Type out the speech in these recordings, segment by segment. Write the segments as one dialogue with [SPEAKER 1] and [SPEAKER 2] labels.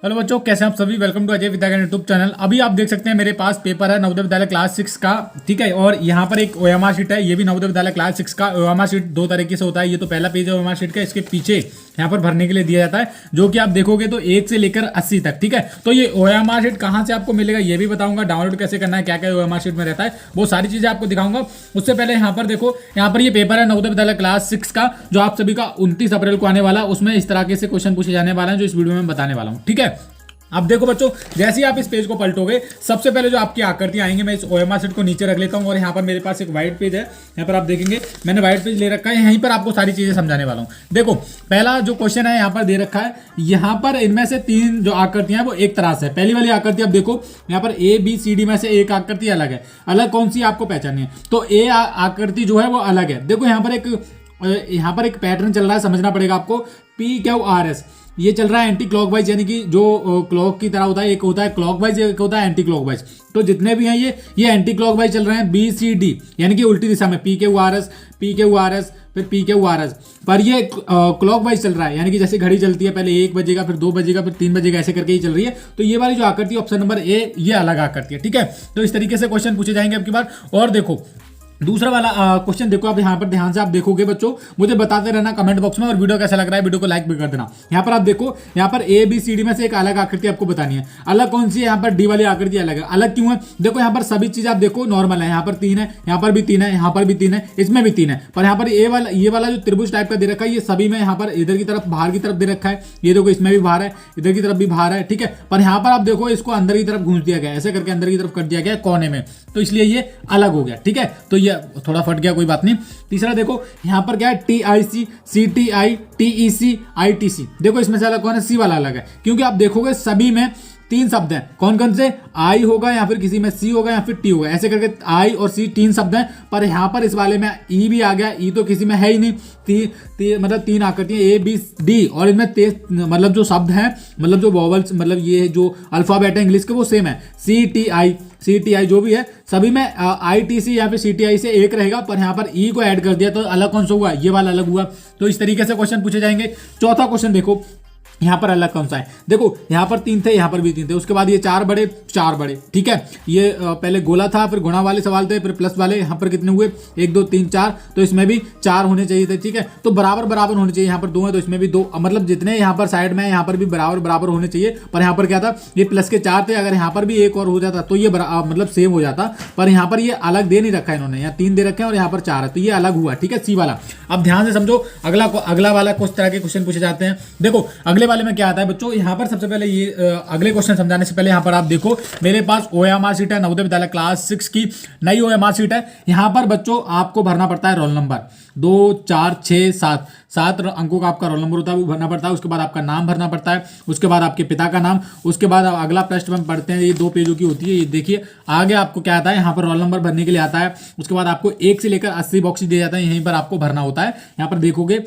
[SPEAKER 1] Hello बच्चों, कैसे हैं आप सभी। Welcome to Ajay Vidya YouTube channel. अभी आप देख सकते हैं मेरे पास पेपर है नवोदय विद्यालय क्लास 6 का। ठीक है, और यहाँ पर एक ओएमआर शीट है, ये भी नवोदय विद्यालय क्लास 6 का। ओएमआर शीट दो तरीके से होता है। ये तो पहला पेज है ओएमआर शीट का, इसके पीछे यहाँ पर भरने के लिए दिया जाता है, जो कि आप देखोगे तो 1 से लेकर 80 तक। ठीक है, तो ये ओएमआर शीट कहाँ से आपको मिलेगा ये भी बताऊंगा, डाउनलोड कैसे करना है, क्या क्या ओएमआर शीट में रहता है, वो सारी चीजें आपको दिखाऊंगा। उससे पहले यहाँ पर देखो, यहाँ पर ये पेपर है नवोदय विद्यालय क्लास 6 का, जो आप सभी का 29 अप्रैल को आने वाला। उसमें इस तरह के से क्वेश्चन पूछे जाने वाले हैं, जो इस वीडियो में बताने वाला हूँ। ठीक है, अब देखो बच्चों, जैसे ही आप इस पेज को पलटोगे, सबसे पहले जो आपकी आकृतियां आएंगे, मैं इस ओएमआर शीट को नीचे रख लेता हूं, और यहाँ पर मेरे पास एक व्हाइट पेज है। यहाँ पर आप देखेंगे मैंने व्हाइट पेज ले रखा है, यहीं पर आपको सारी चीजें समझाने वाला हूं। देखो, पहला जो क्वेश्चन है यहाँ पर दे रखा है, यहाँ पर इनमें से 3 जो आकृतियां वो एक तरह से। पहली वाली आकृति आप देखो, यहाँ पर ए बी सी डी में से एक आकृति अलग है। अलग कौन सी आपको पहचाननी है, तो ए आकृति जो है वो अलग है। देखो यहाँ पर एक पैटर्न चल रहा है, समझना पड़ेगा आपको। PQRS ये चल रहा है एंटी क्लॉकवाइज, यानी कि जो क्लॉक की तरह होता है, एक होता है क्लॉकवाइज, एक होता है एंटी क्लॉकवाइज। तो जितने भी हैं ये एंटी क्लॉकवाइज चल रहे हैं। BCD यानी कि उल्टी दिशा में, PQRS फिर PQRS, पर ये क्लॉकवाइज चल रहा है, यानी कि जैसे घड़ी चलती है, पहले 1 बजेगा, फिर 2 बजेगा, फिर 3 बजेगा, ऐसे करके ही चल रही है। तो ये वाली जो आकृति ऑप्शन नंबर ए, ये अलग आकृति है। ठीक है, तो इस तरीके से क्वेश्चन पूछे जाएंगे अब की बार। और देखो दूसरा वाला क्वेश्चन देखो, आप यहाँ पर ध्यान से आप देखोगे बच्चों, मुझे बताते रहना कमेंट बॉक्स में, और वीडियो कैसा लग रहा है वीडियो को लाइक भी कर देना। यहाँ पर आप देखो, यहाँ पर ABCD में से एक अलग आकृति आपको बतानी है। अलग कौन सी है, यहाँ पर डी वाली आकृति अलग है। अलग क्यों है, देखो यहाँ पर सभी चीज आप देखो नॉर्मल है। यहाँ पर 3 है, यहाँ पर भी 3 है, यहाँ पर भी 3 है, इसमें भी 3 है। पर यहाँ पर ये वाला जो त्रिभुज टाइप का दे रखा है, ये सभी में यहाँ पर इधर की तरफ बाहर की तरफ दे रखा है। ये देखो, इसमें भी बाहर है, इधर की तरफ भी बाहर है। ठीक है, पर यहाँ पर आप देखो, इसको अंदर की तरफ घूंस दिया गया, ऐसे करके अंदर की तरफ कर दिया गया कोने में, तो इसलिए ये अलग हो गया। ठीक है, तो ये थोड़ा फट गया, कोई बात नहीं। तीसरा देखो, यहां पर क्या है, TIC, CTI, TEC, ITC। देखो इसमें से अलग कौन है, सी वाला अलग है, क्योंकि आप देखोगे सभी में 3 शब्द हैं। कौन कौन से, आई होगा, या फिर किसी में सी होगा, या फिर टी होगा, ऐसे करके आई और सी 3 शब्द हैं। पर यहाँ पर इस वाले में ई भी आ गया, ई तो किसी में है ही नहीं। मतलब 3 आकृतियां ABD, और इनमें मतलब जो शब्द हैं, मतलब जो वॉवल्स, मतलब ये जो अल्फाबेट है इंग्लिश के, वो सेम है। CTI जो भी है, सभी में ITC या फिर CTI से एक रहेगा, पर यहाँ पर ई को ऐड कर दिया, तो अलग कौन सा हुआ, ये वाला अलग हुआ। तो इस तरीके से क्वेश्चन पूछे जाएंगे। चौथा क्वेश्चन देखो, यहाँ पर अलग कौन सा है। देखो यहाँ पर 3 थे, यहाँ पर भी 3 थे, उसके बाद ये 4 बड़े। ठीक है, ये पहले गोला था, फिर गुणा वाले सवाल थे, फिर प्लस वाले। यहाँ पर कितने हुए, 1 2 3 4, तो इसमें भी 4 होने चाहिए थे। ठीक है, तो बराबर होने चाहिए। यहाँ पर 2 है, तो इसमें भी 2, मतलब जितने यहाँ पर साइड में है, यहाँ पर भी बराबर होने चाहिए। पर यहाँ पर क्या था, ये प्लस के 4 थे, अगर यहाँ पर भी एक और हो जाता तो ये मतलब सेम हो जाता। पर यहाँ पर ये अलग दे नहीं रखा है इन्होंने, यहाँ 3 दे रखे हैं और यहाँ पर 4 है, तो ये अलग हुआ। ठीक है, सी वाला। अब ध्यान से समझो, अगला वाला कुछ तरह के क्वेश्चन पूछे जाते हैं। देखो अगले वाले में क्या आता है बच्चों, यहाँ पर सबसे पहले ये अगले क्वेश्चन समझाने से पहले यहाँ पर आप देखो, मेरे पास ओएमआर शीट है नवोदय विद्यालय क्लास 6 की, नई ओएमआर शीट है। यहाँ पर बच्चों आपको भरना पड़ता है रोल नंबर 2 4 6 7 अंकों का आपका रोल नंबर होता है, वो भरना पड़ता है। उसके बाद आपका नाम भरना पड़ता है, उसके बाद आपके पिता का नाम, उसके बाद अगला प्रश्न हम पढ़ते हैं, ये 2 पेजों की होती है। ये देखिए आगे आपको क्या आता है, यहाँ पर रोल नंबर भरने के लिए आता है। उसके बाद आपको 1 से लेकर 80 बॉक्स दिए जाते हैं, यहीं पर आपको भरना होता है। यहाँ पर देखोगे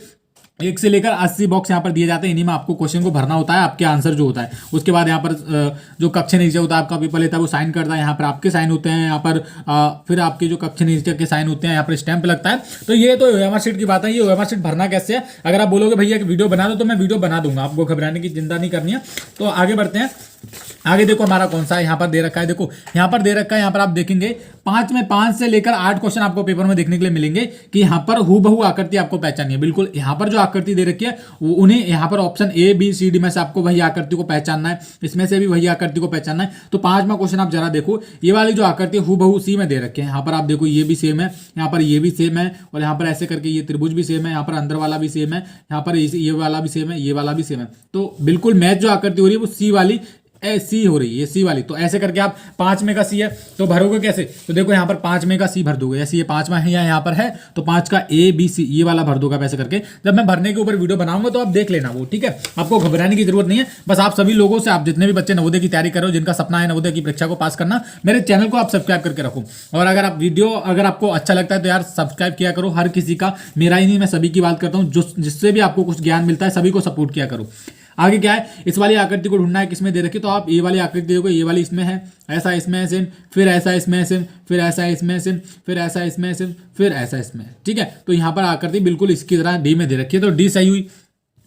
[SPEAKER 1] 1 से लेकर 80 बॉक्स यहाँ पर दिए जाते हैं, इन्हीं में आपको क्वेश्चन को भरना होता है, आपके आंसर जो होता है। उसके बाद यहाँ पर जो कक्ष निरीक्षक होता है, आपका पेपर लेता है, वो साइन करता है। यहाँ पर आपके साइन होते हैं, यहाँ पर फिर आपके जो कक्ष निरीक्षक के साइन होते हैं, यहाँ पर स्टैंप लगता है। तो ये तो ओएमआर शीट की बात है। ये ओएमआर शीट भरना कैसे है, अगर आप बोलोगे भैया एक वीडियो बना दो, तो मैं वीडियो बना दूंगा, आपको घबराने की चिंता नहीं करनी है। तो आगे बढ़ते हैं। आगे देखो हमारा कौन सा है, यहाँ पर दे रखा है। देखो यहाँ पर दे रखा है, यहाँ पर आप देखेंगे 5 से लेकर 8 क्वेश्चन आपको पेपर में देखने के लिए मिलेंगे, कि यहाँ पर हूबहू आकृति आपको पहचाननी है। बिल्कुल यहाँ पर जो आकृति दे रखी है, उन्हें यहाँ पर ऑप्शन ABCD में से आपको वही आकृति को पहचानना है, इसमें से भी वही आकृति को पहचानना है। तो 5वां क्वेश्चन आप जरा देखो, ये वाली जो आकृति हूबहू सी में दे रखे हैं। यहाँ पर आप देखो, ये भी सेम है, यहाँ पर ये भी सेम है, और यहाँ पर ऐसे करके ये त्रिभुज भी सेम है, यहाँ पर अंदर वाला भी सेम है, यहाँ पर ये वाला भी सेम है, ये वाला भी सेम है। तो बिल्कुल मैच जो आकृति हो रही है वो सी वाली सी हो रही है, सी वाली। तो ऐसे करके आप 5 में का सी है, तो भरोगे कैसे, तो देखो यहाँ पर 5 में का सी भर दोगे, ऐसे ये 5वां है यहाँ पर है, तो 5 का ABC ये वाला भर दोगे ऐसे करके। जब मैं भरने के ऊपर वीडियो बनाऊंगा तो आप देख लेना वो। ठीक है, आपको घबराने की जरूरत नहीं है। बस आप सभी लोगों से, आप जितने भी बच्चे नवोदय की तैयारी कर रहे हो, जिनका सपना है नवोदय की परीक्षा को पास करना, मेरे चैनल को आप सब्सक्राइब करके रखो। और अगर आप वीडियो अगर आपको अच्छा लगता है तो यार सब्सक्राइब किया करो। हर किसी का, मेरा ही नहीं, मैं सभी की बात करता हूँ, जिससे भी आपको कुछ ज्ञान मिलता है, सभी को सपोर्ट किया करो। आगे क्या है, इस वाली आकृति को ढूंढना है, किसमें दे रखी, तो आप ये वाली आकृति देखो, ये वाली इसमें है, ऐसा इसमें है सेम, फिर ऐसा इसमें है सेम, फिर ऐसा इसमें है सेम, फिर ऐसा इसमें है सेम, फिर ऐसा इसमें है। ठीक है, तो यहाँ पर आकृति बिल्कुल इसकी तरह डी में दे रखी है, तो डी सही हुई।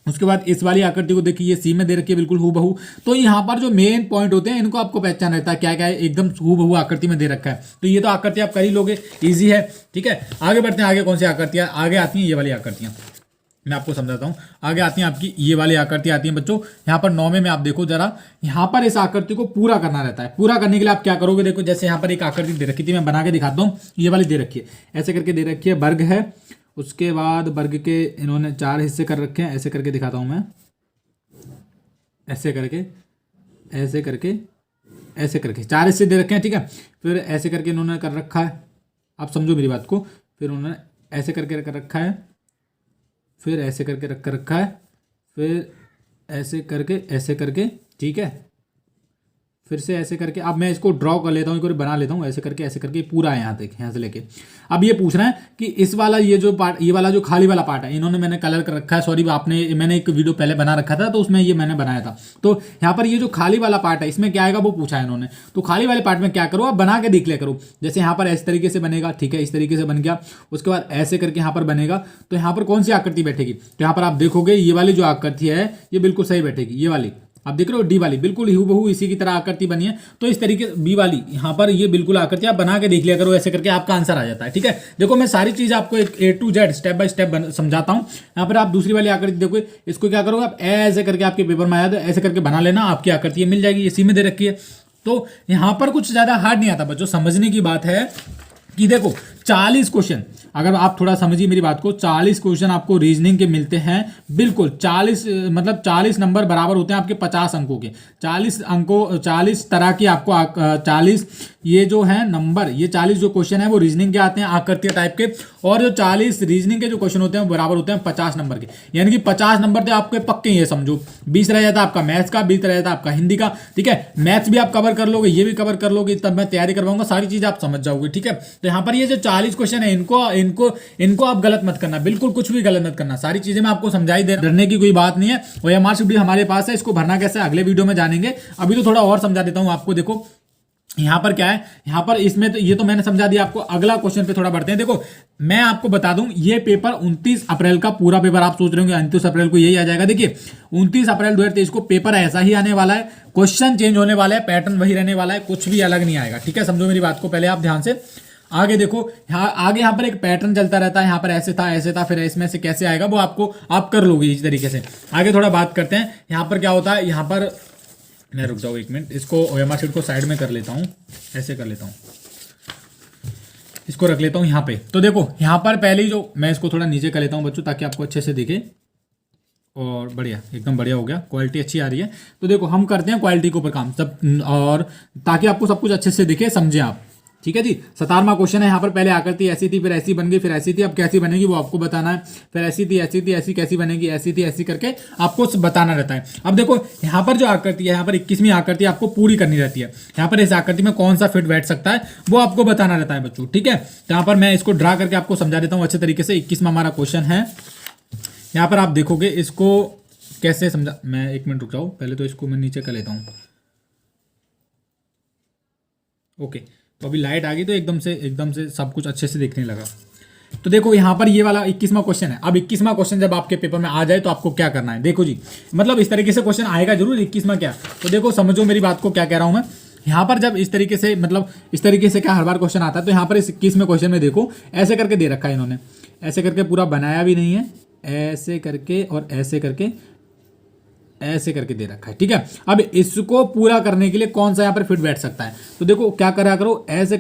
[SPEAKER 1] उसके बाद इस वाली आकृति को देखिए, ये सी में दे रखी है बिल्कुल हूबहू। तो यहाँ पर जो मेन पॉइंट होते हैं इनको आपको पहचान रहता है क्या क्या है, एकदम हूबहू आकृति में दे रखा है। तो ये तो आकृति आप कर ही लोगे, इजी है। ठीक है, आगे बढ़ते हैं। आगे कौन सी आकृतियाँ आगे आती हैं? ये वाली आकृतियाँ मैं आपको समझाता हूँ। आगे आती हैं आपकी ये वाली आकृति आती हैं बच्चों। यहाँ पर 9वें में आप देखो जरा, यहाँ पर इस आकृति को पूरा करना रहता है। पूरा करने के लिए आप क्या करोगे? देखो जैसे यहाँ पर एक आकृति दे रखी थी, मैं बना के दिखाता हूँ। ये वाली दे रखी है, ऐसे करके दे रखी है, वर्ग है। उसके बाद वर्ग के इन्होंने 4 हिस्से कर रखे हैं, ऐसे करके दिखाता हूँ मैं, ऐसे करके, ऐसे करके, ऐसे करके 4 हिस्से दे रखे हैं। ठीक है, फिर ऐसे करके इन्होंने कर रखा है, आप समझो मेरी बात को। फिर उन्होंने ऐसे करके कर रखा है, फिर ऐसे करके रख कर रखा है, फिर ऐसे करके, ठीक है, फिर से ऐसे करके। अब मैं इसको ड्रॉ कर लेता हूँ, एक बार बना लेता हूँ, ऐसे करके पूरा है यहाँ तक, यहाँ से लेके। अब ये पूछ रहा है कि इस वाला ये जो पार्ट, ये वाला जो खाली वाला पार्ट है, इन्होंने मैंने कलर कर रखा है। सॉरी, मैंने एक वीडियो पहले बना रखा था तो उसमें ये मैंने बनाया था। तो यहाँ पर ये जो खाली वाला पार्ट है इसमें क्या आएगा वो पूछा है इन्होंने। तो खाली वाले पार्ट में क्या करो, आप बना के देख लिया करो। जैसे यहाँ पर इस तरीके से बनेगा, ठीक है, इस तरीके से बन गया। उसके बाद ऐसे करके यहाँ पर बनेगा, तो यहाँ पर कौन सी आकृति बैठेगी? तो यहाँ पर आप देखोगे ये वाली जो आकृति है ये बिल्कुल सही बैठेगी। ये वाली आप देख रहे हो, डी वाली बिल्कुल हूबहू इसी की तरह आकृति बनी है। तो इस तरीके बी वाली यहाँ पर ये बिल्कुल आकृति आप बना के देख लिया करो, ऐसे करके आपका आंसर आ जाता है। ठीक है, देखो मैं सारी चीज आपको एक A to Z step by step समझाता हूँ। यहाँ पर आप दूसरी वाली आकृति देखो, इसको क्या करोगे आप, ऐसे करके आपके पेपर में आया तो ऐसे करके बना लेना, आपकी आकृति ये मिल जाएगी। इसी में दे रखी है। तो यहाँ पर कुछ ज्यादा हार्ड नहीं आता बच्चों, समझने की बात है कि देखो 40 क्वेश्चन, अगर आप थोड़ा समझिए मेरी बात को, 40 क्वेश्चन आपको रीजनिंग के मिलते हैं। बिल्कुल 40 मतलब 40 नंबर बराबर होते हैं आपके 50 अंकों के। 40 अंकों, 40 तरह की आपको 40 ये जो है नंबर, ये 40 जो क्वेश्चन है वो रीजनिंग के आते हैं आकृति टाइप के। और जो 40 रीजनिंग के जो क्वेश्चन होते हैं बराबर होते हैं 50 नंबर के। यानी कि 50 नंबर तो आपके पक्के, ये समझो 20 रह जाता है आपका मैथ्स का, 20 रह जाता है आपका हिंदी का। ठीक है, मैथ्स भी आप कवर कर लोगे, ये भी कवर कर लोगे, तब मैं तैयारी करवाऊंगा, सारी चीज आप समझ जाओगे। ठीक है, तो यहाँ पर ये जो 40 क्वेश्चन है इनको आप गलत मत करना, बिल्कुल कुछ भी गलत मत करना। सारी चीजें मैं आपको समझाई दे, डरने की कोई बात नहीं है। OMR शीट भी हमारे पास है, इसको भरना कैसे अगले वीडियो में जानेंगे। अभी तो थोड़ा और समझा देता हूँ आपको। देखो यहाँ पर क्या है, यहाँ पर इसमें तो ये तो मैंने समझा दिया आपको। अगला क्वेश्चन पे थोड़ा बढ़ते हैं। देखो मैं आपको बता दूं, ये पेपर 29 अप्रैल का पूरा पेपर, आप सोच रहे होंगे 29 अप्रैल को यही आ जाएगा। देखिए 29 अप्रैल 2023 को पेपर ऐसा ही आने वाला है, क्वेश्चन चेंज होने वाला है, पैटर्न वही रहने वाला है, कुछ भी अलग नहीं आएगा। ठीक है, समझो मेरी बात को, पहले आप ध्यान से आगे देखो। यहाँ पर एक पैटर्न चलता रहता है, यहाँ पर ऐसे था, फिर इसमें से कैसे आएगा वो आपको आप कर लोगे इस तरीके से। आगे थोड़ा बात करते हैं, यहाँ पर क्या होता है। यहाँ पर मैं रुक जाओ एक मिनट, इसको OMR शीट को साइड में कर लेता हूँ, ऐसे कर लेता हूँ, इसको रख लेता हूँ यहाँ पे। तो देखो यहाँ पर पहले ही जो मैं इसको थोड़ा नीचे कर लेता हूँ बच्चों, ताकि आपको अच्छे से दिखे। और बढ़िया, एकदम बढ़िया हो गया, क्वालिटी अच्छी आ रही है। तो देखो हम करते हैं क्वालिटी के ऊपर काम सब, और ताकि आपको सब कुछ अच्छे से दिखे, समझे आप। ठीक है जी, 17वां क्वेश्चन है। यहाँ पर पहले आकृति ऐसी थी, फिर ऐसी बन गई, फिर ऐसी थी, अब कैसी बनेगी वो आपको बताना है। फिर ऐसी थी, ऐसी कैसी बनेगी, ऐसी थी, ऐसी करके आपको बताना रहता है। अब देखो यहाँ पर जो आकृति है, यहाँ पर 21वीं आकृति आपको पूरी करनी रहती है। यहाँ पर इस आकृति में कौन सा फिट बैठ सकता है वो आपको बताना रहता है बच्चों। ठीक है, तो यहाँ पर मैं इसको ड्रा करके आपको समझा देता हूँ अच्छे तरीके से। 21वां हमारा क्वेश्चन है, यहाँ पर आप देखोगे इसको कैसे समझा। मैं एक मिनट रुक जाओ, पहले तो इसको मैं नीचे कर लेता हूँ। ओके, तो अभी लाइट आ गई तो एकदम से सब कुछ अच्छे से दिखने लगा। तो देखो यहाँ पर ये वाला 21वां क्वेश्चन है। अब 21वां क्वेश्चन जब आपके पेपर में आ जाए तो आपको क्या करना है, देखो जी, मतलब इस तरीके से क्वेश्चन आएगा जरूर। 21वां क्या, तो देखो समझो मेरी बात को, क्या कह रहा हूँ मैं। यहाँ पर जब इस तरीके से, मतलब इस तरीके से क्या हर बार क्वेश्चन आता है, तो यहाँ पर इस 21वें क्वेश्चन में देखो ऐसे करके दे रखा है इन्होंने, ऐसे करके पूरा बनाया भी नहीं है, ऐसे करके और ऐसे करके, ऐसे करके दे रखा है। ठीक है, अब इसको पूरा करने के लिए कौन सा यहाँ पर फिट बैठ सकता है, तो देखो क्या करा करो, ऐसे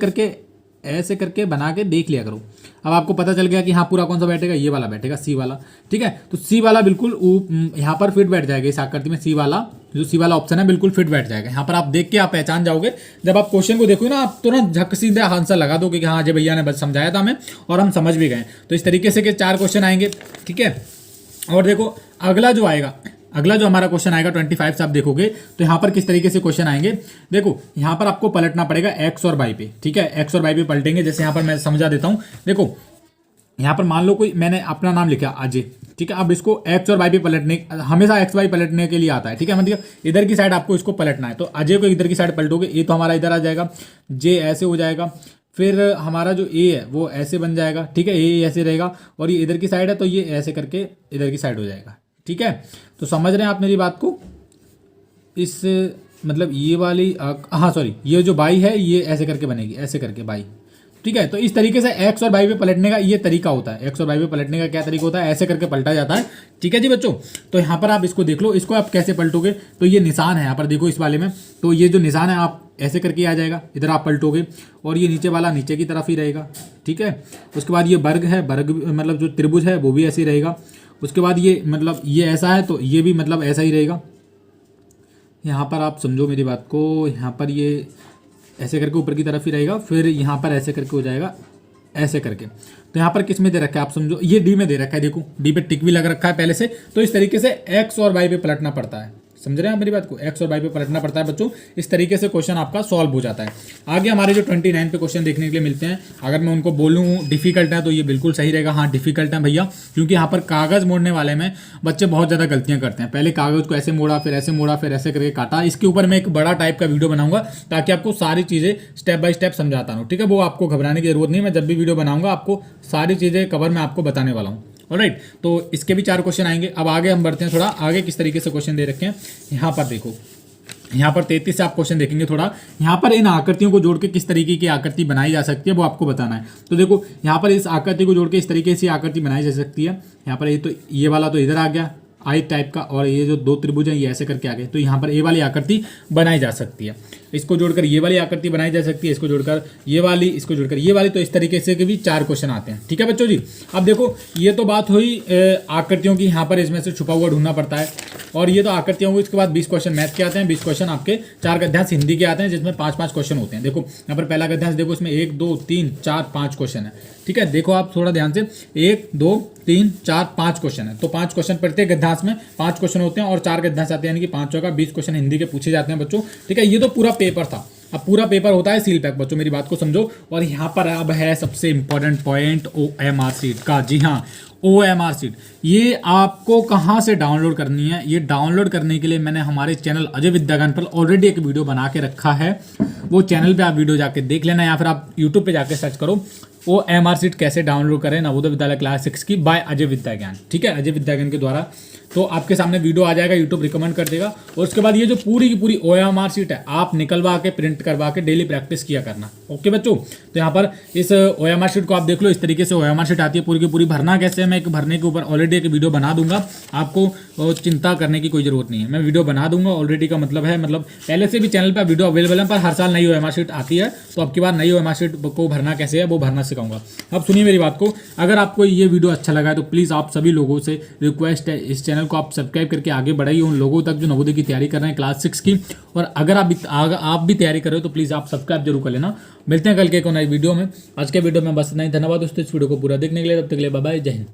[SPEAKER 1] करके बना के देख लिया करो। अब आपको पता चल गया कि हाँ पूरा कौन सा बैठेगा, ये वाला बैठेगा, सी वाला। ठीक है, तो सी वाला बिल्कुल यहाँ पर फिट बैठ जाएगा इस आकृति में। सी वाला ऑप्शन है बिल्कुल फिट बैठ जाएगा। यहाँ पर आप देख के आप पहचान जाओगे, जब आप क्वेश्चन को देखोगे ना, आप तुरंत झक सीधे आंसर लगा दोगे कि हाँ अजय भैया ने बस समझाया था हमें और हम समझ भी गए। तो इस तरीके से के 4 क्वेश्चन आएंगे। ठीक है, और देखो अगला जो आएगा, अगला जो हमारा क्वेश्चन आएगा 25 से आप देखोगे तो यहाँ पर किस तरीके से क्वेश्चन आएंगे। देखो यहाँ पर आपको पलटना पड़ेगा एक्स और वाई पे। ठीक है, एक्स और वाई पे पलटेंगे। जैसे यहाँ पर मैं समझा देता हूँ, देखो यहाँ पर मान लो कोई, मैंने अपना नाम लिखा अजय। ठीक है, अब इसको एक्स और वाई पे पलटने, हमेशा एक्स वाई पलटने के लिए आता है। ठीक है, मतलब इधर की साइड आपको इसको पलटना है। तो अजय को इधर की साइड पलटोगे, ए तो हमारा इधर आ जाएगा, जे ऐसे हो जाएगा, फिर हमारा जो ए है वो ऐसे बन जाएगा। ठीक है, ए ऐसे रहेगा, और ये इधर की साइड है तो ये ऐसे करके इधर की साइड हो जाएगा। ठीक है, तो समझ रहे हैं आप मेरी बात को। इस मतलब ये वाली हाँ सॉरी, ये जो बाई है ये ऐसे करके बनेगी, ऐसे करके बाई, ठीक है। तो इस तरीके से एक्स और वाई पे पलटने का ये तरीका होता है। एक्स और वाई पे पलटने का क्या तरीका होता है, ऐसे करके पलटा जाता है, ठीक है जी बच्चों। तो यहाँ पर आप इसको देख लो, इसको आप कैसे पलटोगे, तो ये निशान है यहाँ पर देखो इस वाले में, तो ये जो निशान है आप ऐसे करके आ जाएगा, इधर आप पलटोगे और ये नीचे वाला नीचे की तरफ ही रहेगा, ठीक है। उसके बाद ये वर्ग है, वर्ग मतलब जो त्रिभुज है वो भी ऐसे ही रहेगा। उसके बाद ये मतलब ये ऐसा है तो ये भी मतलब ऐसा ही रहेगा। यहाँ पर आप समझो मेरी बात को, यहाँ पर ये ऐसे करके ऊपर की तरफ ही रहेगा, फिर यहाँ पर ऐसे करके हो जाएगा, ऐसे करके। तो यहाँ पर किस में दे रखा है आप समझो, ये डी में दे रखा है, देखो डी पे टिक भी लग रखा है पहले से। तो इस तरीके से एक्स और वाई पे पलटना पड़ता है, समझ रहे हैं मेरी बात को, एक्स और वाई पे पलटना पड़ता है बच्चों। इस तरीके से क्वेश्चन आपका सॉल्व हो जाता है। आगे हमारे जो 29 पे क्वेश्चन देखने के लिए मिलते हैं, अगर मैं उनको बोलूँ डिफिकल्ट है तो ये बिल्कुल सही रहेगा, हाँ डिफिकल्ट है भैया, क्योंकि यहाँ पर कागज़ मोड़ने वाले में बच्चे बहुत ज़्यादा गलतियाँ करते हैं। पहले कागज़ को ऐसे मोड़ा, फिर ऐसे मोड़ा, फिर ऐसे करके काटा। इसके ऊपर मैं एक बड़ा टाइप का वीडियो बनाऊंगा ताकि आपको सारी चीज़ें स्टेप बाय स्टेप समझाता हूँ, ठीक है। वो आपको घबराने की जरूरत नहीं, मैं जब भी वीडियो बनाऊंगा आपको सारी चीज़ें कवर मैं आपको बताने वाला हूँ, ऑलराइट। तो इसके भी 4 क्वेश्चन आएंगे। अब आगे हम बढ़ते हैं, थोड़ा आगे किस तरीके से क्वेश्चन दे रखे हैं। यहाँ पर देखो, यहाँ पर 33 से आप क्वेश्चन देखेंगे थोड़ा। यहाँ पर इन आकृतियों को जोड़ के किस तरीके की आकृति बनाई जा सकती है वो आपको बताना है। तो देखो यहाँ पर इस आकृति को जोड़ के इस तरीके से आकृति बनाई जा सकती है। यहाँ पर ये तो ये वाला तो इधर आ गया आई टाइप का, और ये जो 2 त्रिभुज हैं ये ऐसे करके आ गए। तो यहाँ पर ये वाली आकृति बनाई जा सकती है, इसको जोड़कर ये वाली आकृति बनाई जा सकती है, इसको जोड़कर ये वाली, इसको जोड़कर ये वाली। तो इस तरीके से के भी 4 क्वेश्चन आते हैं, ठीक है बच्चों जी। अब देखो ये तो बात हुई आकृतियों की, यहाँ पर इसमें से छुपा हुआ ढूंढना पड़ता है, और ये तो आकृतियों हुई। इसके बाद 20 क्वेश्चन मैथ के आते हैं, 20 क्वेश्चन आपके 4 गद्यांश हिंदी के आते हैं, जिसमें 5-5 क्वेश्चन होते हैं। देखो यहाँ पर पहला गद्यांश देखो, इसमें 1 2 3 4 5 क्वेश्चन है, ठीक है। देखो आप थोड़ा ध्यान से, 1 2 3 4 5 क्वेश्चन है। तो 5 क्वेश्चन प्रत्येक गद्यांश में 5 क्वेश्चन होते हैं, और 4 गद्यांश आते हैं, यानी कि 5 का 20 क्वेश्चन हिंदी के पूछे जाते हैं बच्चों, ठीक है। ये तो पूरा पेपर था। अब पूरा पेपर होता है सील पैक बच्चों, मेरी बात को समझो। और यहाँ पर अब है सबसे इंपॉर्टेंट पॉइंट OMR शीट का। जी हाँ, OMR शीट ये आपको कहाँ से डाउनलोड करनी है। ये डाउनलोड करने के लिए मैंने हमारे चैनल अजय विद्याज्ञान पर ऑलरेडी एक वीडियो बना के रखा है, वो चैनल पे आप वीडियो जाके देख लेना, या फिर आप यूट्यूब पे जाके सर्च करो OMR शीट कैसे डाउनलोड करें नवोदय विद्यालय क्लास 6 की बाय अजय विद्याज्ञान, ठीक है, अजय विद्याज्ञान के द्वारा। तो आपके सामने वीडियो आ जाएगा, यूट्यूब रिकमेंड कर देगा। और उसके बाद ये जो पूरी की पूरी OMR शीट है आप निकलवा के प्रिंट करवा के डेली प्रैक्टिस किया करना, ओके बच्चों। तो यहाँ पर इस OMR शीट को आप देख लो, इस तरीके से OMR शीट आती है पूरी की पूरी। भरना कैसे है, मैं एक भरने के ऊपर ऑलरेडी एक वीडियो बना दूंगा, आपको चिंता करने की कोई जरूरत नहीं है, मैं वीडियो बना दूंगा ऑलरेडी का मतलब है, मतलब पहले से भी चैनल पर वीडियो अवेलेबल है, पर हर साल नई OMR शीट आती है। तो अब की बार नई OMR शीट को भरना कैसे है वो भरना सिखाऊंगा। अब सुनिए मेरी बात को, अगर आपको ये वीडियो अच्छा लगा है तो प्लीज़ आप सभी लोगों से रिक्वेस्ट है, इस चैनल को आप सब्सक्राइब करके आगे बढ़ाइए उन लोगों तक जो नवोदय की तैयारी कर रहे हैं क्लास 6 की। और अगर आप भी तैयारी कर रहे हो तो प्लीज़ आप सब्सक्राइब जरूर कर लेना। मिलते हैं कल के एक नई वीडियो में। आज के वीडियो में बस इतना ही। धन्यवाद दोस्तों इस वीडियो को पूरा देखने के लिए, तब तक के लिए बाय बाय, जय हिंद।